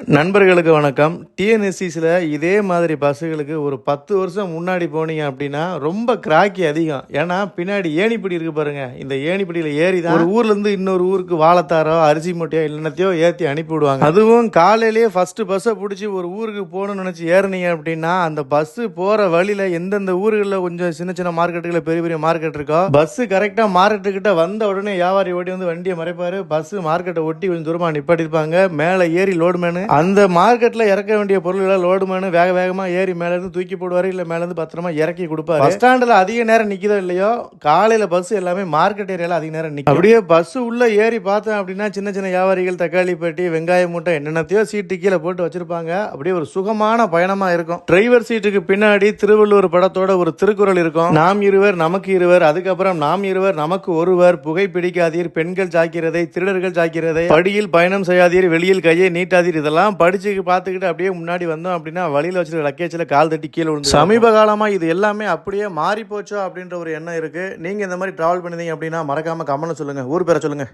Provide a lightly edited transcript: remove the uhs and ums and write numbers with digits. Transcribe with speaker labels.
Speaker 1: நண்பர்களுக்கு வணக்கம். டிஎன்எஸ்சிஸில இதே மாதிரி பஸ்ஸுகளுக்கு ஒரு 10 வருஷம் முன்னாடி போனீங்க அப்படின்னா, ரொம்ப கிராக்கி அதிகம். ஏன்னா, பின்னாடி ஏணிப்படி இருக்கு பாருங்க. இந்த ஏணிப்படியில ஏறி தான் ஒரு ஊர்லேருந்து இன்னொரு ஊருக்கு வாழைத்தாரோ, அரிசி மூட்டையோ என்னத்தையோ ஏத்தி அனுப்பி விடுவாங்க. அதுவும் காலையிலேயே ஃபர்ஸ்ட்டு பஸ்ஸை புடிச்சு ஒரு ஊருக்கு போகணும்னு நினைச்சு ஏறுனீங்க அப்படின்னா, அந்த பஸ்ஸு போற வழியில எந்தெந்த ஊர்கள்ல கொஞ்சம் சின்ன சின்ன மார்க்கெட்டுல பெரிய பெரிய மார்க்கெட் இருக்கோ, பஸ்ஸு கரெக்ட்டா மார்க்கெட்டுக்கிட்ட வந்த உடனே வியாபாரி ஓடி வந்து வண்டியை மறைப்பாரு. பஸ்ஸு மார்க்கெட்டை ஒட்டி கொஞ்சம் தூரமா நிப்பாட்டிருப்பாங்க. மேலே ஏறி லோடுமேனு அந்த மார்க்கெட்ல இறக்க வேண்டிய பொருள்களை லோடுமேனு வேக வேகமா ஏறி மேல இருந்து தூக்கி போடுவாரு, இல்ல மேல இருந்து பத்திரமா இறக்கி கொடுப்பாரு. பஸ் ஸ்டாண்ட்ல அதிக நேரம் நிக்குதோ இல்லையோ, காலையில பஸ் எல்லாமே மார்க்கெட் ஏரியால அதிக நேரம் நிக்கும். அப்படியே பஸ் உள்ள ஏறி பார்த்தேன் அப்படின்னா சின்ன சின்ன வியாபாரிகள் தக்காளி பெட்டி, வெங்காய மூட்டை என்னென்னத்தையோ சீட்டு கீழே போட்டு வச்சிருப்பாங்க. அப்படியே ஒரு சுகமான பயணமா இருக்கும். டிரைவர் சீட்டுக்கு பின்னாடி திருவள்ளுவர் படத்தோட ஒரு திருக்குறள் இருக்கும். நாம் இருவர் நமக்கு இருவர், அதுக்கப்புறம் நாம் இருவர் நமக்கு ஒருவர், புகை பிடிக்காதீர், பெண்கள் ஜாக்கிரதை, திருடர்கள் ஜாக்கிரதை, படியில் பயணம் செய்யாதீர், வெளியில் கையை நீட்டாதீர். இதெல்லாம் படிச்சு பார்த்துக்கிட்டு அப்படியே முன்னாடி வந்தோம் அப்படின்னா வழியில் வச்சிருக்க லக்கேஜில் கால் தட்டி கீழே விழுந்து. சமீப காலமா இது எல்லாமே அப்படியே மாறி போச்சோ அப்படின்ற ஒரு எண்ணம் இருக்கு. நீங்க இந்த மாதிரி டிராவல் பண்ணிருந்தீங்க அப்படின்னா மறக்காம கமெண்ட் சொல்லுங்க, ஊர் பேரை சொல்லுங்க.